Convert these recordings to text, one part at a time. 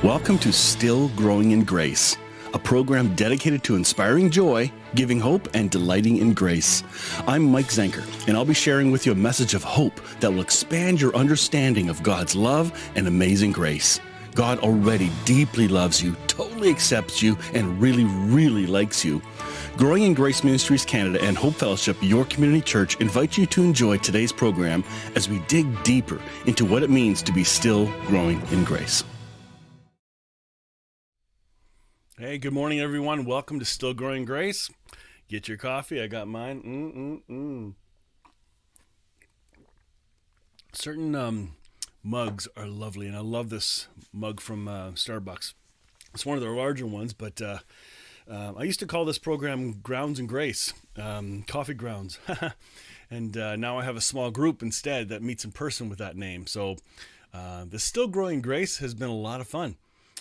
Welcome to Still Growing in Grace, a program dedicated to inspiring joy, giving hope, and delighting in grace. I'm Mike Zenker, and I'll be sharing with you a message of hope that will expand your understanding of God's love and amazing grace. God already deeply loves you, totally accepts you, and really, really likes you. Growing in Grace Ministries Canada and Hope Fellowship, your community church, invite you to enjoy today's program as we dig deeper into what it means to be still growing in grace. Hey, good morning, everyone. Welcome to Still Growing Grace. Get your coffee. I got mine. Certain mugs are lovely, and I love this mug from Starbucks. It's one of their larger ones, but I used to call this program Grounds and Grace, Coffee Grounds. And now I have a small group instead that meets in person with that name. So the Still Growing Grace has been a lot of fun.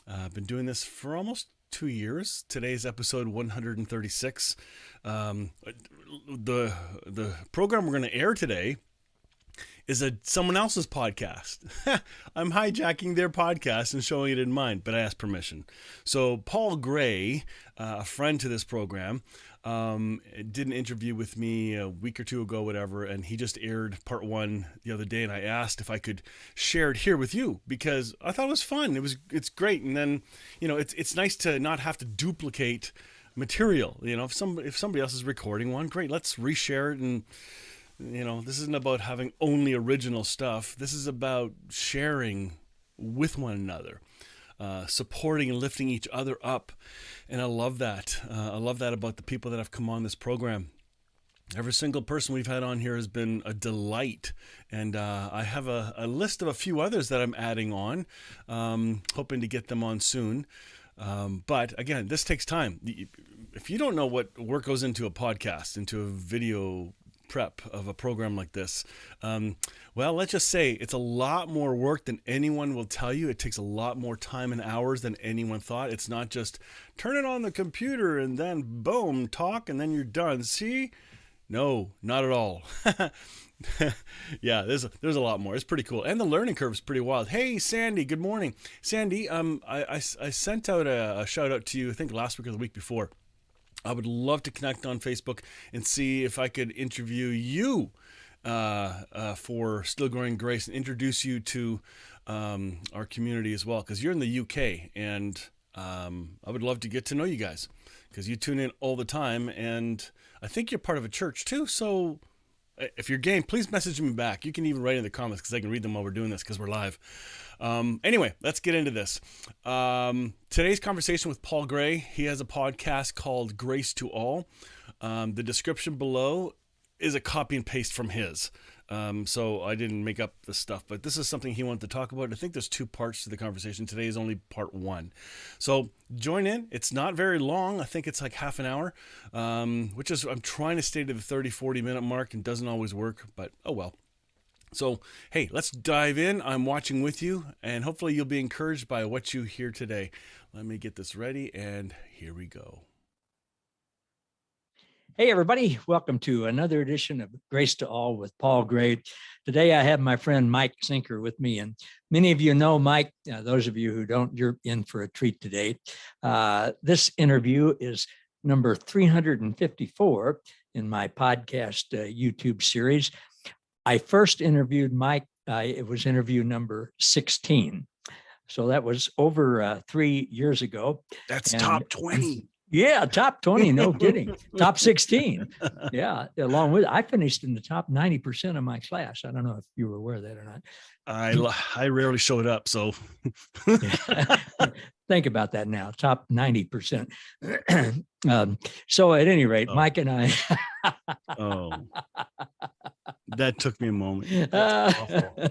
I've been doing this for almost 2 years. Today's episode 136. The program we're going to air today is someone else's podcast. I'm hijacking their podcast and showing it in mine, but I asked permission. So Paul Gray, a friend to this program, did an interview with me a week or two ago, whatever, and he just aired part one the other day, and I asked if I could share it here with you because I thought it was fun. It's great, and then it's nice to not have to duplicate material. If somebody else is recording one, great, let's reshare it. And this isn't about having only original stuff. This is about sharing with one another, supporting and lifting each other up. And I love that. I love that about the people that have come on this program. Every single person we've had on here has been a delight. And I have a list of a few others that I'm adding on, hoping to get them on soon. But again, this takes time. If you don't know what work goes into a podcast, into a video prep of a program like this, well, let's just say it's a lot more work than anyone will tell you. It takes a lot more time and hours than anyone thought. It's not just turn it on the computer and then boom, talk, and then you're done. See? No, not at all. Yeah, there's a lot more. It's pretty cool. And the learning curve is pretty wild. Hey, Sandy, good morning. Sandy, I sent out a shout out to you, I think last week or the week before. I would love to connect on Facebook and see if I could interview you for Still Growing Grace and introduce you to our community as well, because you're in the UK, and I would love to get to know you guys because you tune in all the time, and I think you're part of a church too. So if you're game, please message me back. You can even write in the comments because I can read them while we're doing this because we're live. Anyway, let's get into this. Today's conversation with Paul Gray. He has a podcast called Grace to All. The description below is a copy and paste from his. So I didn't make up the stuff, but this is something he wanted to talk about. I think there's 2 parts to the conversation. Today is only part 1. So join in. It's not very long. I think it's like half an hour, which is, I'm trying to stay to the 30-40 minute mark, and doesn't always work, but oh well. So, hey, let's dive in. I'm watching with you, and hopefully you'll be encouraged by what you hear today. Let me get this ready, and here we go. Hey, everybody. Welcome to another edition of Grace to All with Paul Gray. Today, I have my friend Mike Zenker with me, and many of you know Mike. Those of you who don't, you're in for a treat today. This interview is number 354 in my podcast YouTube series. I first interviewed Mike. It was interview number 16. So that was over 3 years ago. That's top 20. Yeah, top 20, no kidding. Top 16. Yeah, along with, I finished in the top 90% of my class. I don't know if you were aware of that or not. I rarely showed up, so. Think about that now, top 90%. So at any rate, Mike and I. Oh, that took me a moment. That's awful.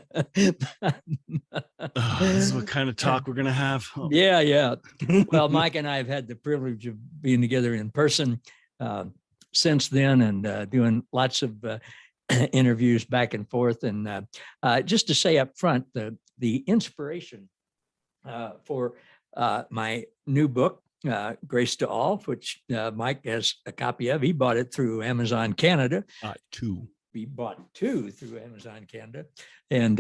This is what kind of talk we're going to have. Oh. Yeah. Well, Mike and I have had the privilege of being together in person since then, and doing lots of interviews back and forth. And just to say up front, the inspiration for my new book, Grace to All, which Mike has a copy of. He bought it through Amazon Canada. Two. We bought 2 through Amazon Canada. And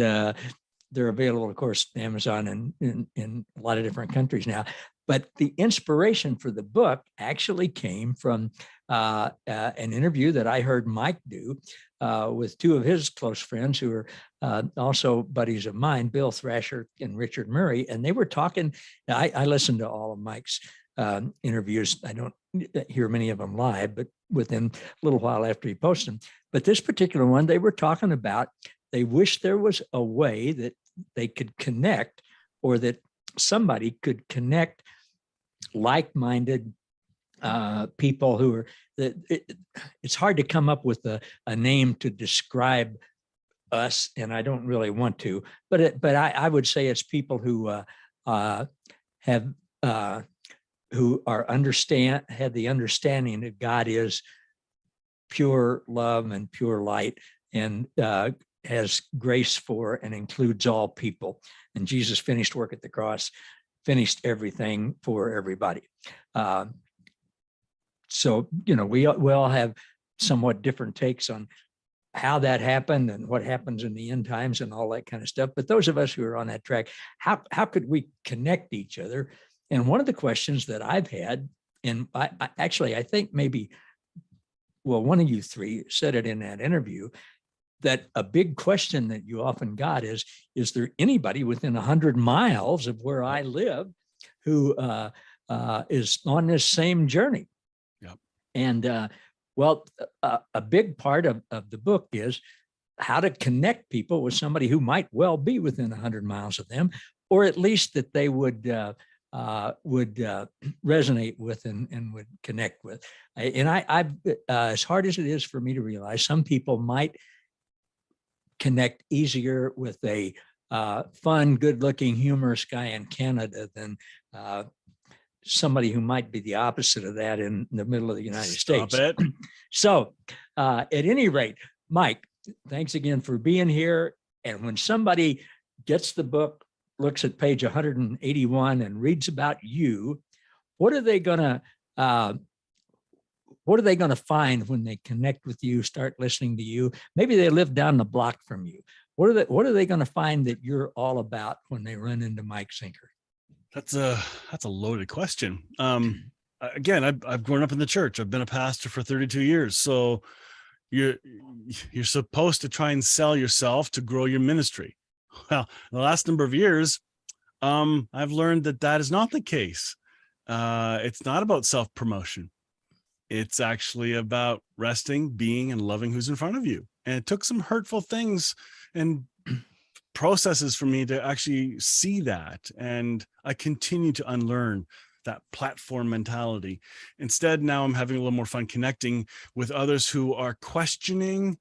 they're available, of course, Amazon and in a lot of different countries now. But the inspiration for the book actually came from an interview that I heard Mike do with two of his close friends who are also buddies of mine, Bill Thrasher and Richard Murray. And they were talking. I listened to all of Mike's interviews. I don't hear many of them live, but within a little while after he posted them. But this particular one, they were talking about, they wish there was a way that they could connect, or that somebody could connect like-minded people who are, it's hard to come up with a name to describe us, and I don't really want to, but I would say it's people who have who are have the understanding that God is pure love and pure light, and has grace for and includes all people. And Jesus finished work at the cross, finished everything for everybody. So, we all have somewhat different takes on how that happened and what happens in the end times and all that kind of stuff. But those of us who are on that track, how could we connect each other? And one of the questions that I've had, and I think maybe, well, one of you three said it in that interview, that a big question that you often got is there anybody within 100 miles of where I live who is on this same journey? Yep. And a big part of the book is how to connect people with somebody who might well be within 100 miles of them, or at least that they would resonate with and would connect with. And I as hard as it is for me to realize, some people might connect easier with a fun, good-looking, humorous guy in Canada than somebody who might be the opposite of that in the middle of the United States. It. So at any rate, Mike, thanks again for being here. And when somebody gets the book, looks at page 181 and reads about you, what are they gonna find when they connect with you, start listening to you? Maybe they live down the block from you. What are they going to find that you're all about when they run into Mike Zenker? That's a loaded question. Again, I've grown up in the church. I've been a pastor for 32 years. So you're supposed to try and sell yourself to grow your ministry. Well, the last number of years, I've learned that is not the case. It's not about self-promotion. It's actually about resting, being, and loving who's in front of you. And it took some hurtful things and processes for me to actually see that. And I continue to unlearn that platform mentality. Instead, now I'm having a little more fun connecting with others who are questioning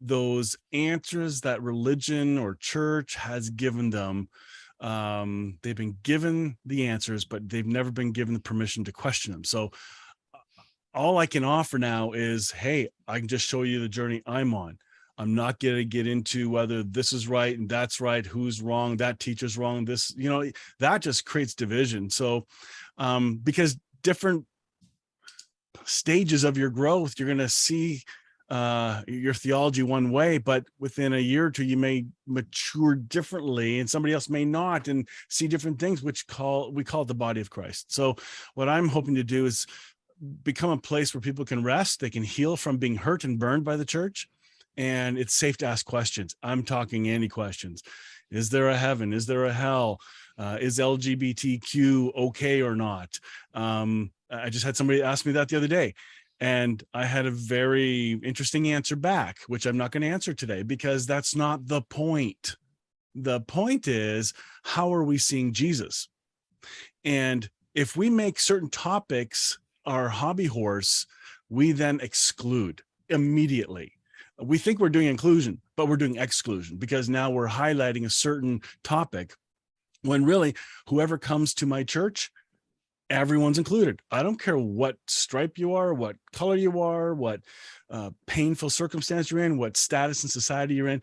those answers that religion or church has given them. They've been given the answers, but they've never been given the permission to question them. So all I can offer now is, hey, I can just show you the journey I'm on. I'm not going to get into whether this is right and that's right, who's wrong, that teacher's wrong, this, that just creates division. So, because different stages of your growth, you're going to see your theology one way, but within a year or two, you may mature differently and somebody else may not, and see different things, we call it the body of Christ. So what I'm hoping to do is become a place where people can rest, they can heal from being hurt and burned by the church, and it's safe to ask questions. I'm talking any questions. Is there a heaven? Is there a hell? Is LGBTQ okay or not? I just had somebody ask me that the other day, and I had a very interesting answer back, which I'm not going to answer today because that's not the point. The point is, how are we seeing Jesus? And if we make certain topics our hobby horse, we then exclude immediately. We think we're doing inclusion, but we're doing exclusion because now we're highlighting a certain topic when really whoever comes to my church, everyone's included. I don't care what stripe you are, what color you are, what painful circumstance you're in, what status in society you're in.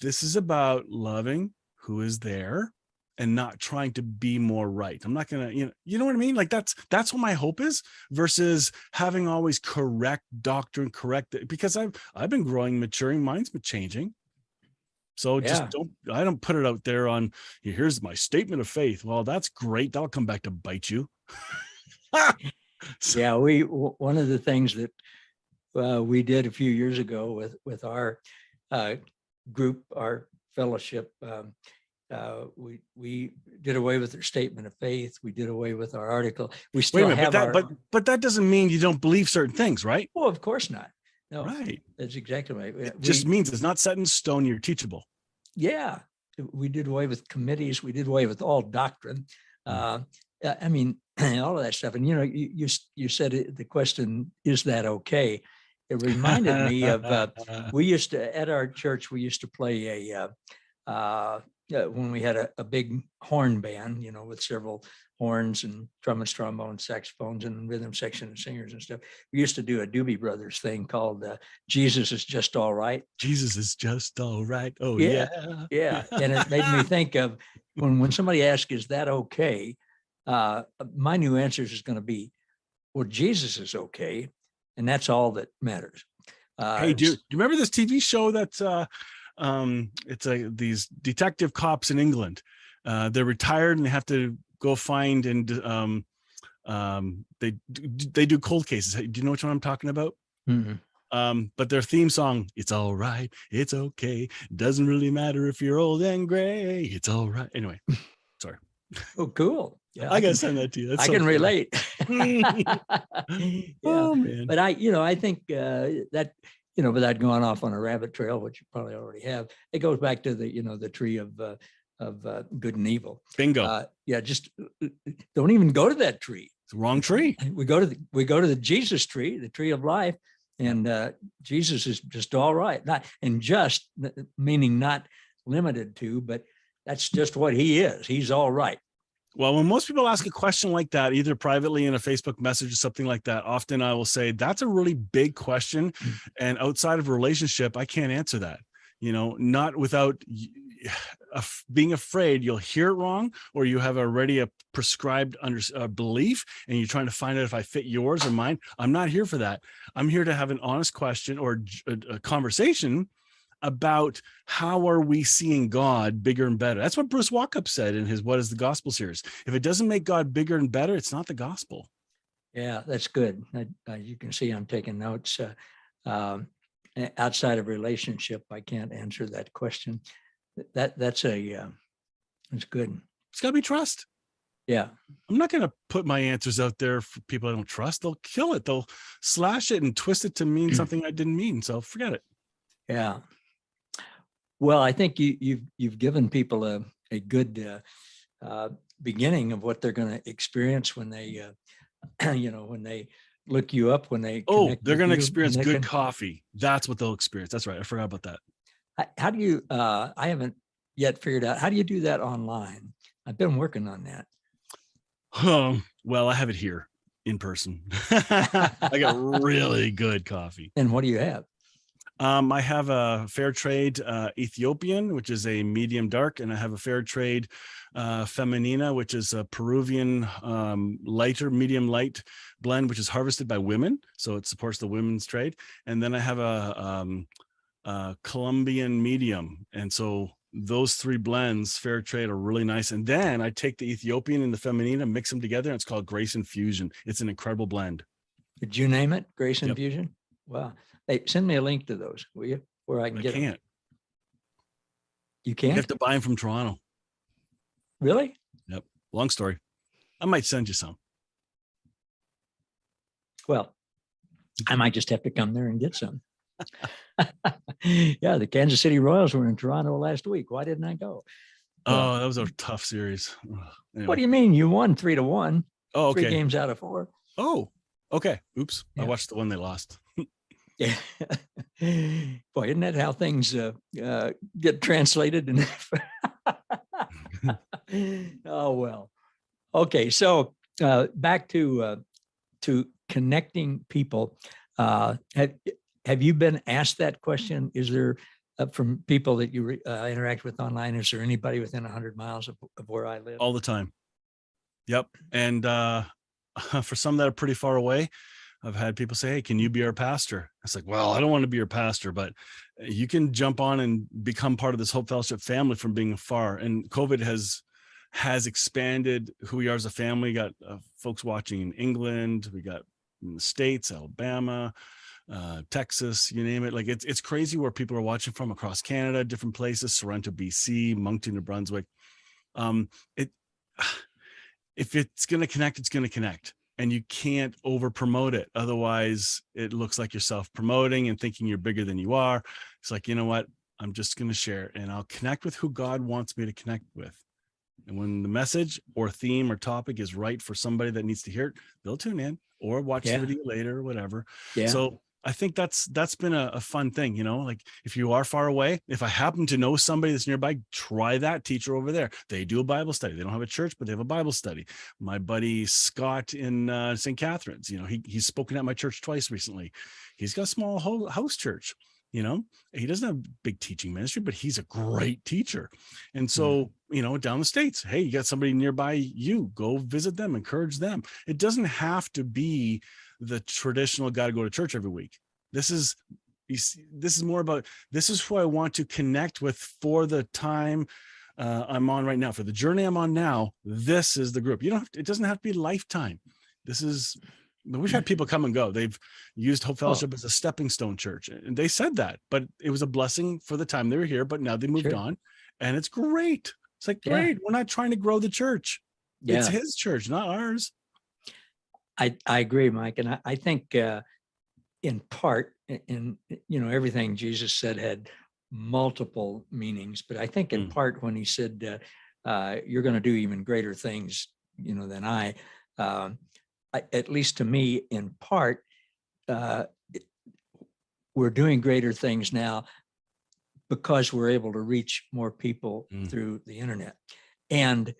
This is about loving who is there and not trying to be more right. I'm not gonna, you know what I mean? Like that's what my hope is, versus having always correct doctrine, because I've been growing, maturing, mine's been changing. So just I don't put it out there on, here's my statement of faith. Well, that's great. That'll come back to bite you. Yeah, one of the things that we did a few years ago with our group, our fellowship, we did away with their statement of faith. We did away with our article. We still have but that doesn't mean you don't believe certain things, right? Oh, of course not. No, right. That's exactly right. It just means it's not set in stone. You're teachable. Yeah, we did away with committees. We did away with all doctrine. I mean, all of that stuff. And you said the question, is that okay? It reminded me of we used to, at our church, we used to play when we had a big horn band, with several horns and trumpets, trombones, saxophones, and rhythm section and singers and stuff. We used to do a Doobie Brothers thing called Jesus is Just All Right. Jesus is just all right. Oh, yeah. And it made me think of when somebody asks, is that okay? My new answer is going to be, well, Jesus is okay. And that's all that matters. Hey, do you remember this TV show that's it's these detective cops in England? They're retired and they have to go find and they do cold cases. Do you know which one I'm talking about? Mm-hmm. But their theme song, it's all right, it's okay, doesn't really matter if you're old and gray, it's all right. Anyway, sorry. Oh, cool. Yeah, I gotta send that to you. I can relate. Oh man. But I think that, without going off on a rabbit trail, which you probably already have, it goes back to the tree of good and evil. Bingo. Just don't even go to that tree. It's the wrong tree. We go to the Jesus tree, the tree of life, and Jesus is just all right. Not and just meaning not limited to, but that's just what he is. He's all right. Well, when most people ask a question like that, either privately in a Facebook message or something like that, often I will say, that's a really big question. And outside of a relationship, I can't answer that, not without being afraid you'll hear it wrong, or you have already a prescribed belief and you're trying to find out if I fit yours or mine. I'm not here for that. I'm here to have an honest question or a conversation about how are we seeing God bigger and better. That's what Bruce Walkup said in his What is the Gospel series. If it doesn't make God bigger and better, it's not the gospel. Yeah, that's good. You can see I'm taking notes. Outside of relationship, I can't answer that question. That's good. It's got to be trust. Yeah. I'm not going to put my answers out there for people I don't trust. They'll kill it. They'll slash it and twist it to mean something I didn't mean. So forget it. Yeah. Well, I think you've given people a good beginning of what they're going to experience when they, when they look you up, when they they're going to experience good coffee. That's what they'll experience. That's right. I forgot about that. How do you? I haven't yet figured out how do you do that online. I've been working on that. Well, I have it here in person. I got really good coffee. And what do you have? I have a fair trade Ethiopian, which is a medium dark, and I have a fair trade Feminina, which is a Peruvian medium light blend, which is harvested by women, so it supports the women's trade. And then I have a Colombian medium, and so those three blends, fair trade, are really nice. And then I take the Ethiopian and the Feminina, mix them together, and it's called Grace Infusion. It's an incredible blend. Did you name it Grace Infusion? Wow. Hey, send me a link to those, will you? Where I can get them. You can't? You have to buy them from Toronto. Really? Yep. Long story. I might send you some. Well, I might just have to come there and get some. Yeah, the Kansas City Royals were in Toronto last week. Why didn't I go? Oh, that was a tough series. Anyway. What do you mean? You won 3-1. Oh, okay. 3 games out of 4. Oh, okay. Oops. Yeah. I watched the one they lost. Yeah. Boy, isn't that how things get translated? Oh, well. Okay. So back to connecting people. Have you been asked that question? Is there, from people that you interact with online, is there anybody within 100 miles of where I live? All the time. Yep. And for some that are pretty far away, I've had people say, "Hey, can you be our pastor?" It's like, well, I don't want to be your pastor, but you can jump on and become part of this Hope Fellowship family from being afar. And COVID has expanded who we are as a family. We got folks watching in England. We got in the States, Alabama, Texas, you name it. Like it's crazy where people are watching from across Canada, different places, Sorrento, BC, Moncton, New Brunswick. It if it's going to connect, it's going to connect, and you can't over promote it. Otherwise it looks like you're self-promoting and thinking you're bigger than you are. It's like, you know what? I'm just going to share, and I'll connect with who God wants me to connect with. And when the message or theme or topic is right for somebody that needs to hear it, they'll tune in or watch the video later or whatever. So I think that's been a fun thing, like if you are far away, if I happen to know somebody that's nearby, try that teacher over there. They do a Bible study. They don't have a church, but they have a Bible study. My buddy Scott in St. Catharines, he's spoken at my church twice recently. He's got a small house church. He doesn't have big teaching ministry, but he's a great teacher. And so, down the States, hey, you got somebody nearby, you go visit them, encourage them. It doesn't have to be the traditional got to go to church every week. This is more about, this is who I want to connect with for the time I'm on right now, for the journey I'm on now. This is the group. It doesn't have to be lifetime. We've had people come and go. They've used Hope Fellowship as a stepping stone church, and they said that, but it was a blessing for the time they were here, but now they moved on, and it's great. It's like, great. We're not trying to grow the church. It's his church, not ours. I agree, Mike. And I think in part, in everything Jesus said had multiple meanings, but I think in part when he said, you're going to do even greater things, than I, at least to me, in part, we're doing greater things now because we're able to reach more people through the internet, and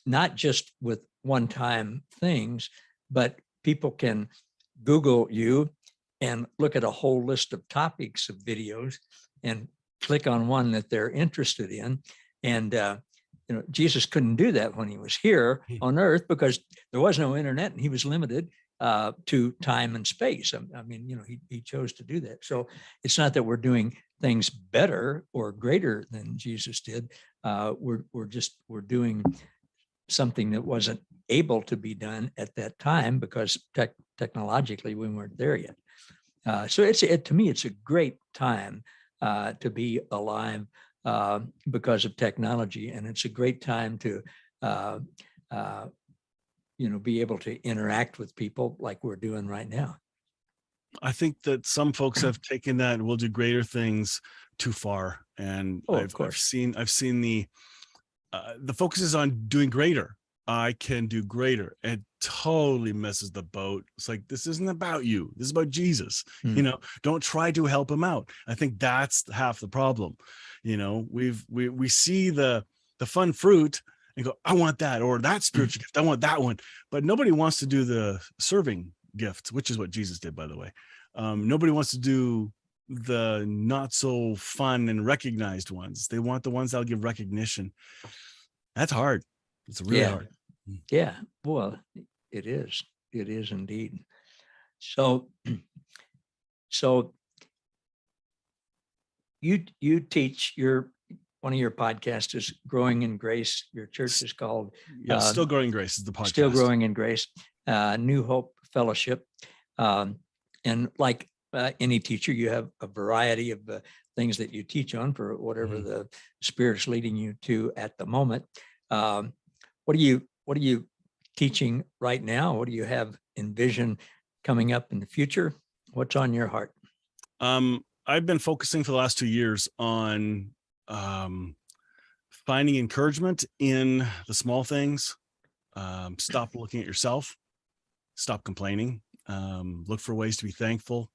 not just with one-time things, but people can Google you and look at a whole list of topics of videos and click on one that they're interested in. And Jesus couldn't do that when he was here on earth because there was no internet and he was limited to time and space. I mean, he chose to do that. So it's not that we're doing things better or greater than Jesus did. We're doing something that wasn't able to be done at that time because technologically we weren't there yet. So to me, it's a great time to be alive because of technology, and it's a great time to be able to interact with people like we're doing right now. I think that some folks have taken that "we'll do greater things" too far, and I've seen the focus is on doing greater. I can do greater. It totally misses the boat. It's like, this isn't about you. This is about Jesus. Don't try to help him out. I think that's half the problem. We see the fun fruit and go, I want that, or that spiritual gift. I want that one. But nobody wants to do the serving gift, which is what Jesus did, by the way. Nobody wants to do the not so fun and recognized ones. They want the ones that'll give recognition. That's hard. It's really hard. Yeah. Well, it is. It is indeed. So you teach one of your podcasts is Growing in Grace. Your church is called Still Growing in Grace is the podcast. Still Growing in Grace, New Hope Fellowship. And like any teacher, you have a variety of things that you teach on for whatever the Spirit's leading you to at the moment. What are you teaching right now? What do you have envision coming up in the future? What's on your heart? I've been focusing for the last 2 years on finding encouragement in the small things. Stop looking at yourself. Stop complaining. Look for ways to be thankful.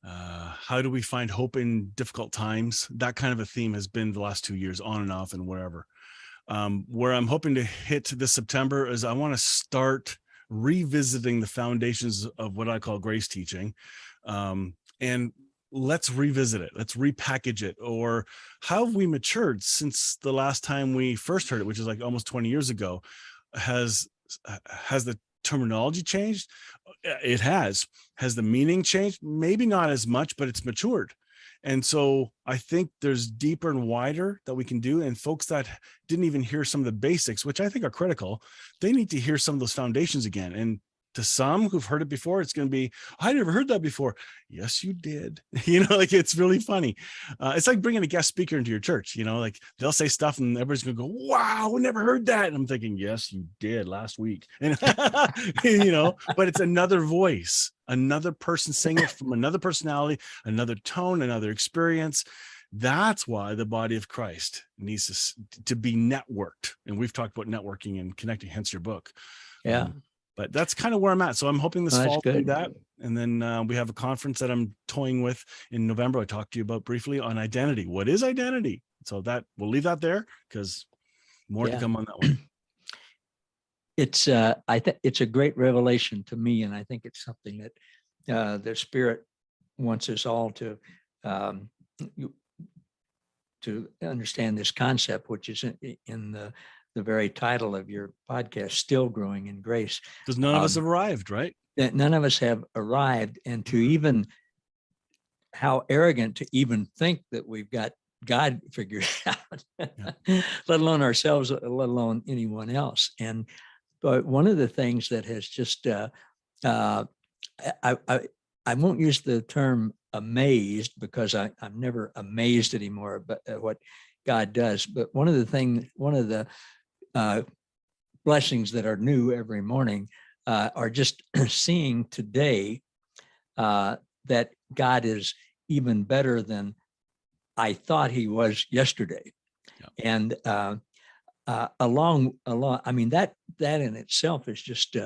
How do we find hope in difficult times? That kind of a theme has been the last 2 years, on and off and wherever. Where I'm hoping to hit this September is I want to start revisiting the foundations of what I call grace teaching. And let's revisit it. Let's repackage it. Or how have we matured since the last time we first heard it, which is like almost 20 years ago? Has the terminology changed? It has. Has the meaning changed? Maybe not as much, but it's matured. And so I think there's deeper and wider that we can do. And folks that didn't even hear some of the basics, which I think are critical, they need to hear some of those foundations again. And to some who've heard it before, it's going to be, I never heard that before. Yes, you did. Like, it's really funny. It's like bringing a guest speaker into your church, like they'll say stuff and everybody's going to go, wow, I never heard that. And I'm thinking, yes, you did last week. And, but it's another voice, another person saying it from another personality, another tone, another experience. That's why the body of Christ needs to be networked. And we've talked about networking and connecting, hence your book. Yeah. But that's kind of where I'm at. So I'm hoping this fall to do that. And then we have a conference that I'm toying with in November. I talked to you about briefly on identity. What is identity? So that we'll leave that there because more to come on that one. It's I think it's a great revelation to me, and I think it's something that the Spirit wants us all to understand this concept, which is in the very title of your podcast, Still Growing in Grace. Because none of us have arrived, right? None of us have arrived. And to even, how arrogant to even think that we've got God figured out, let alone ourselves, let alone anyone else. But one of the things that has just, I won't use the term amazed because I'm never amazed anymore at what God does. But one of the blessings that are new every morning are just seeing today that God is even better than I thought he was yesterday. Yeah. And along, I mean, that in itself is just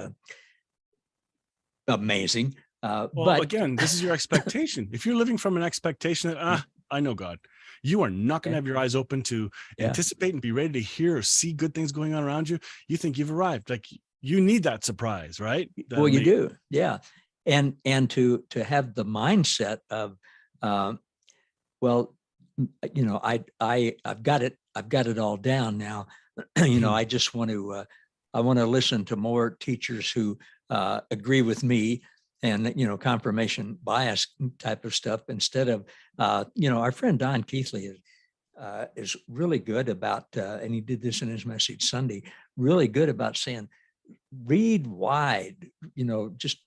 amazing. But again, this is your expectation. If you're living from an expectation that, I know God, you are not going to have your eyes open to anticipate and be ready to hear or see good things going on around you. You think you've arrived. Like, you need that surprise, right? Well, you do. Yeah. And to have the mindset of, I've got it all down now. I just want to listen to more teachers who agree with me and, confirmation bias type of stuff instead of, our friend Don Keithley is really good about, and he did this in his message Sunday, really good about saying, read wide, just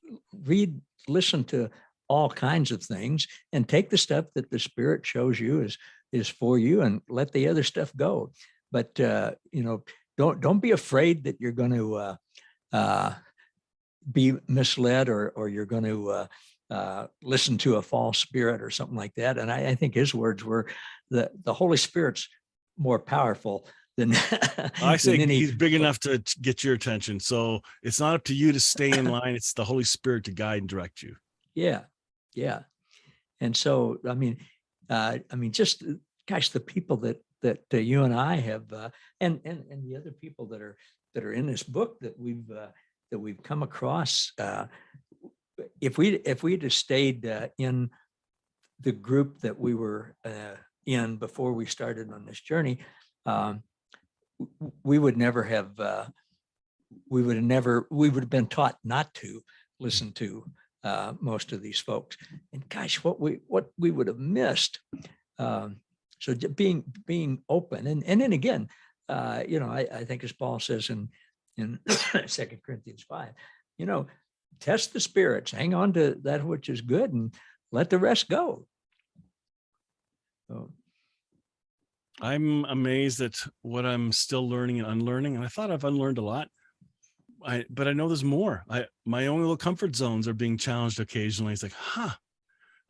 listen to all kinds of things and take the stuff that the Spirit shows you is for you and let the other stuff go. But, don't be afraid that you're going to be misled or you're going to listen to a false spirit or something like that. And I think his words were the Holy Spirit's more powerful than I say he's big enough to get your attention. So it's not up to you to stay in line. It's the Holy Spirit to guide and direct you. Yeah. Yeah. And so, just gosh, the people that you and I have, and the other people that are in this book that we've come across, if we'd have stayed in the group that we were in before we started on this journey, we would have been taught not to listen to most of these folks. And gosh, what we would have missed. So being open, and then again, I think as Paul says in 2 Corinthians 5, test the spirits, hang on to that which is good, and let the rest go. So, I'm amazed at what I'm still learning and unlearning, and I thought I've unlearned a lot. But I know there's more. My own little comfort zones are being challenged occasionally. It's like,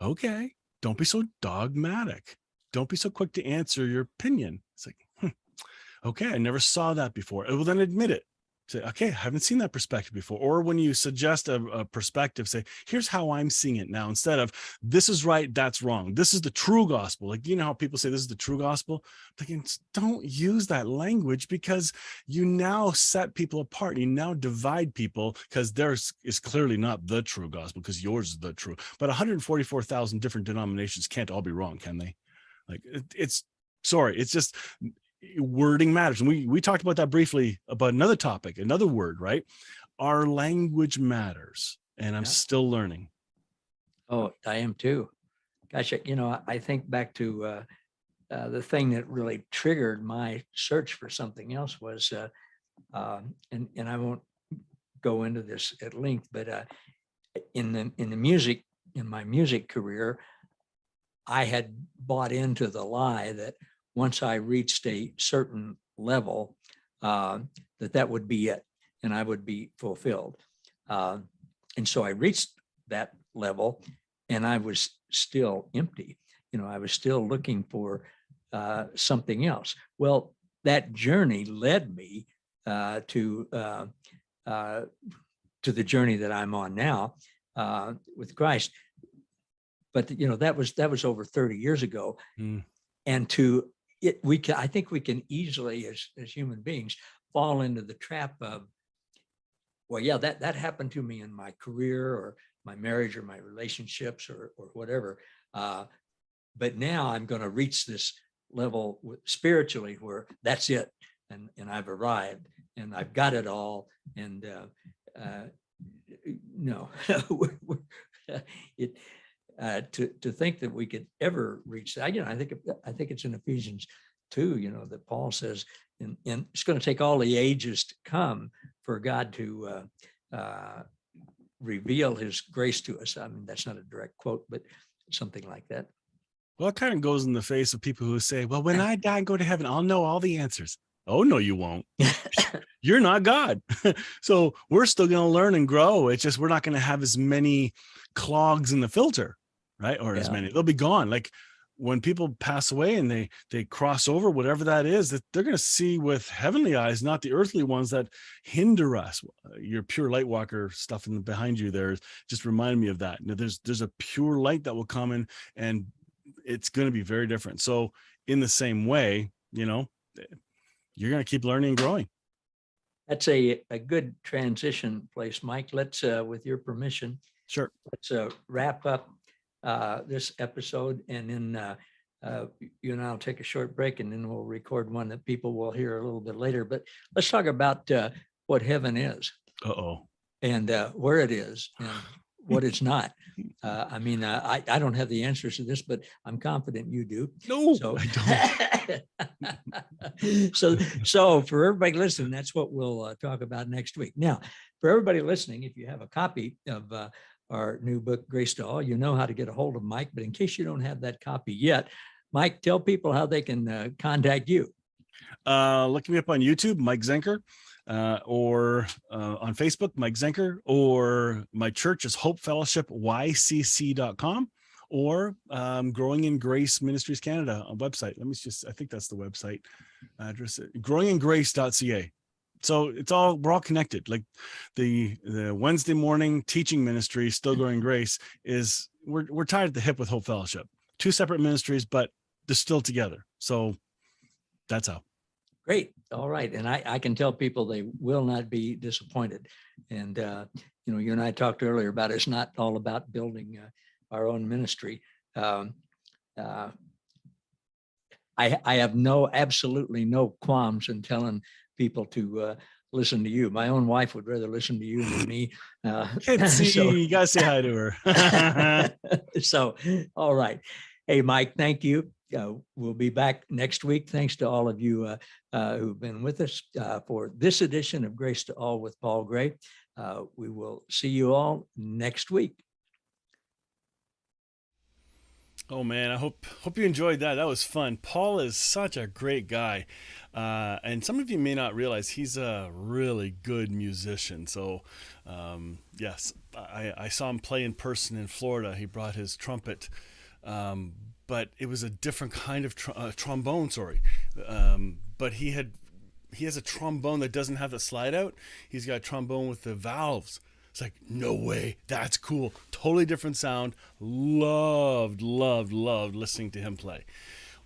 okay, don't be so dogmatic. Don't be so quick to answer your opinion. It's like, okay, I never saw that before. Well, then admit it. Say, okay, I haven't seen that perspective before. Or when you suggest a perspective, say, here's how I'm seeing it now, instead of this is right, that's wrong. This is the true gospel. Like, how people say this is the true gospel? I'm thinking, don't use that language, because you now set people apart. You now divide people, because theirs is clearly not the true gospel, because yours is the true. But 144,000 different denominations can't all be wrong, can they? Like, it's just wording matters. And we talked about that briefly about another topic, another word, right? our language matters, and I'm still learning. Oh, I am too. Gosh, I think back to the thing that really triggered my search for something else was, and I won't go into this at length, but in my music career, I had bought into the lie that once I reached a certain level, that would be it, and I would be fulfilled. And so I reached that level, and I was still empty. I was still looking for something else. Well, that journey led me to the journey that I'm on now with Christ. But that was over 30 years ago, and I think we can easily, as human beings, fall into the trap of, well, yeah, that happened to me in my career or my marriage or my relationships or whatever. But now I'm going to reach this level spiritually where that's it, and I've arrived and I've got it all. And no, to think that we could ever reach that. I think it's in Ephesians 2, that Paul says, and it's going to take all the ages to come for God to reveal his grace to us. I mean, that's not a direct quote, but something like that. Well, it kind of goes in the face of people who say, well, when I die and go to heaven, I'll know all the answers. Oh, no, you won't. You're not God. So we're still going to learn and grow. It's just, we're not going to have as many clogs in the filter, right? Or as many, they'll be gone. Like when people pass away and they cross over, whatever that is, that they're going to see with heavenly eyes, not the earthly ones that hinder us. Your pure light walker stuff behind you there just reminded me of that. Now, there's a pure light that will come in, and it's going to be very different. So in the same way, you're going to keep learning and growing. That's a good transition place, Mike. Let's, with your permission, sure, let's wrap up this episode, and then you and I'll take a short break, and then we'll record one that people will hear a little bit later. But let's talk about what heaven is. And where it is and what it's not. I mean, I don't have the answers to this, but I'm confident you do. No, so, I don't. so for everybody listening, that's what we'll talk about next week. Now, for everybody listening, if you have a copy of our new book, Grace to All, you know how to get a hold of Mike. But in case you don't have that copy yet, Mike, tell people how they can contact you. Look me up on YouTube, Mike Zenker. Or on Facebook, Mike Zenker, or my church is Hope Fellowship YCC.com, or Growing in Grace Ministries Canada website. I think that's the website address, growingingrace.ca. So we're all connected. Like the Wednesday morning teaching ministry, Still Growing Grace, is we're tied at the hip with Hope Fellowship. Two separate ministries, but they're still together. So that's how. Great. All right. And I can tell people they will not be disappointed. And, you and I talked earlier about it's not all about building our own ministry. I have absolutely no qualms in telling people to listen to you. My own wife would rather listen to you than me. You got to say hi to her. So, all right. Hey, Mike, thank you. We'll be back next week. Thanks to all of you who've been with us for this edition of Grace to All with Paul Gray. We will see you all next week. Oh man, I hope you enjoyed that. That was fun. Paul is such a great guy. And some of you may not realize he's a really good musician. So yes, I saw him play in person in Florida. He brought his trumpet. But it was a different kind of trombone, but he has a trombone that doesn't have the slide out. He's got a trombone with the valves. It's like, no way, that's cool. Totally different sound. Loved listening to him play.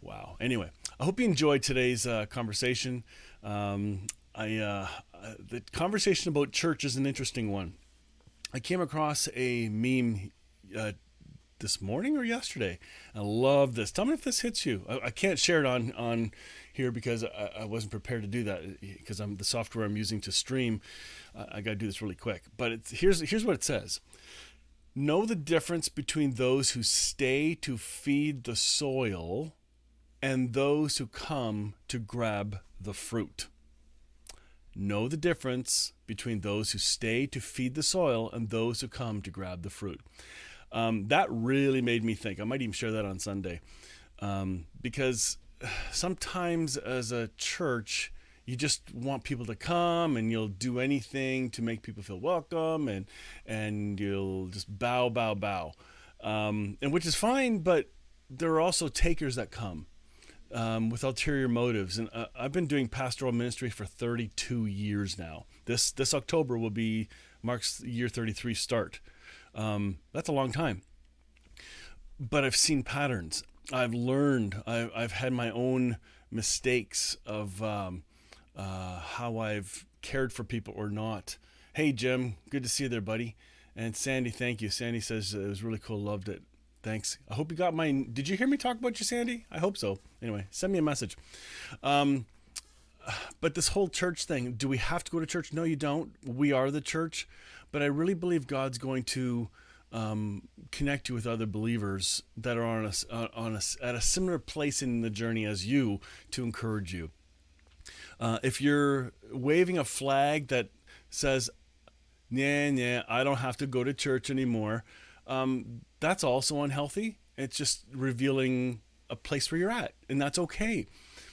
Wow. Anyway, I hope you enjoyed today's conversation. The conversation about church is an interesting one. I came across a meme this morning or yesterday. I love this. Tell me if this hits you. I can't share it on here because I wasn't prepared to do that because the software I'm using to stream. I got to do this really quick. But here's what it says. Know the difference between those who stay to feed the soil and those who come to grab the fruit. Know the difference between those who stay to feed the soil and those who come to grab the fruit. That really made me think. I might even share that on Sunday. Because sometimes as a church, you just want people to come and you'll do anything to make people feel welcome and you'll just bow. And which is fine, but there are also takers that come. With ulterior motives. And I've been doing pastoral ministry for 32 years now. This October marks year 33 start. That's a long time. But I've seen patterns. I've learned. I've had my own mistakes of how I've cared for people or not. Hey, Jim, good to see you there, buddy. And Sandy, thank you. Sandy says it was really cool. Loved it. Thanks. I hope you got mine. Did you hear me talk about you, Sandy? I hope so. Anyway, send me a message. But this whole church thing, do we have to go to church? No, you don't. We are the church. But I really believe God's going to connect you with other believers that are at a similar place in the journey as you to encourage you. If you're waving a flag that says, nah, I don't have to go to church anymore, that's also unhealthy. It's just revealing a place where you're at, and that's okay.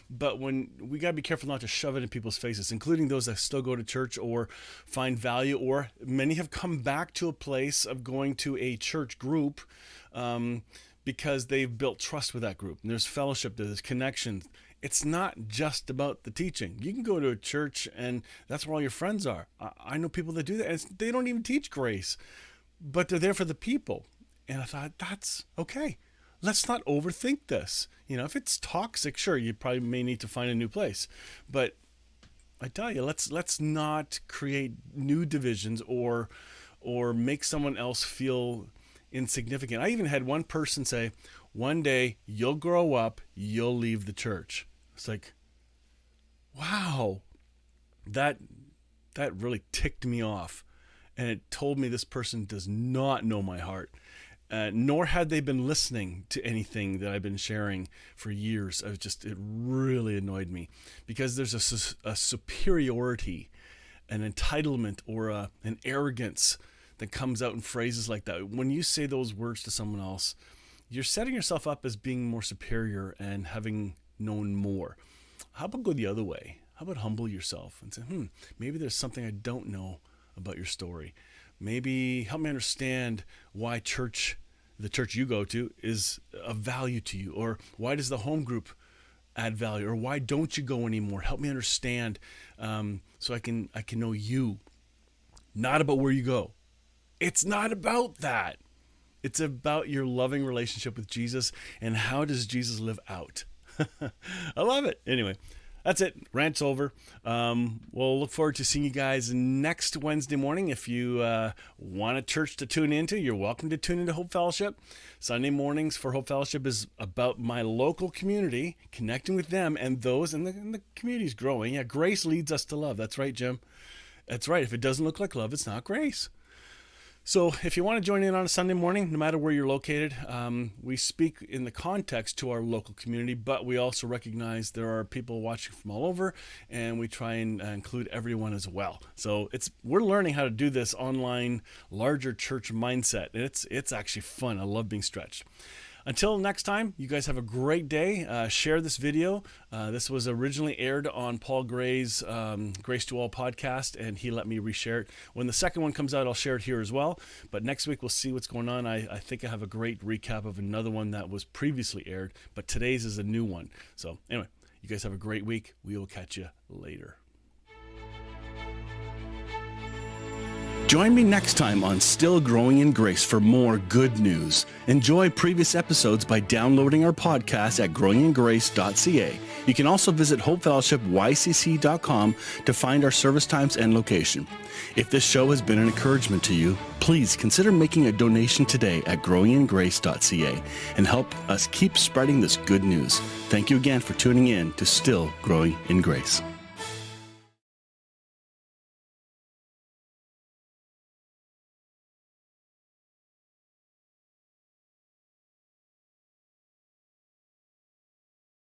But we got to be careful not to shove it in people's faces, including those that still go to church or find value, or many have come back to a place of going to a church group because they've built trust with that group. And there's fellowship, there's connection. It's not just about the teaching. You can go to a church and that's where all your friends are. I know people that do that. And they don't even teach grace, but they're there for the people. And I thought, that's okay. Let's not overthink this. If it's toxic, sure, you probably may need to find a new place. But I tell you, let's not create new divisions or make someone else feel insignificant. I even had one person say, one day you'll grow up, you'll leave the church. It's like, wow, that really ticked me off. And it told me this person does not know my heart. Nor had they been listening to anything that I've been sharing for years. It really annoyed me because there's a superiority, an entitlement, or an arrogance that comes out in phrases like that. When you say those words to someone else, you're setting yourself up as being more superior and having known more. How about go the other way? How about humble yourself and say, maybe there's something I don't know about your story. Maybe help me understand why the church you go to is of value to you, or why does the home group add value, or why don't you go anymore? Help me understand so I can know you, not about where you go. It's not about that. It's about your loving relationship with Jesus and how does Jesus live out. I love it. Anyway. That's it. Rant's over. We'll look forward to seeing you guys next Wednesday morning. If you want a church to tune into, you're welcome to tune into Hope Fellowship. Sunday mornings for Hope Fellowship is about my local community, connecting with them and those, and the community's growing. Yeah, grace leads us to love. That's right, Jim. That's right. If it doesn't look like love, it's not grace. So if you want to join in on a Sunday morning, no matter where you're located, we speak in the context to our local community, but we also recognize there are people watching from all over, and we try and include everyone as well. So we're learning how to do this online, larger church mindset, and it's actually fun. I love being stretched. Until next time, you guys have a great day. Share this video. This was originally aired on Paul Gray's Grace to All podcast, and he let me reshare it. When the second one comes out, I'll share it here as well. But next week, we'll see what's going on. I think I have a great recap of another one that was previously aired, but today's is a new one. So anyway, you guys have a great week. We will catch you later. Join me next time on Still Growing in Grace for more good news. Enjoy previous episodes by downloading our podcast at growingingrace.ca. You can also visit hopefellowshipycc.com to find our service times and location. If this show has been an encouragement to you, please consider making a donation today at growingingrace.ca and help us keep spreading this good news. Thank you again for tuning in to Still Growing in Grace.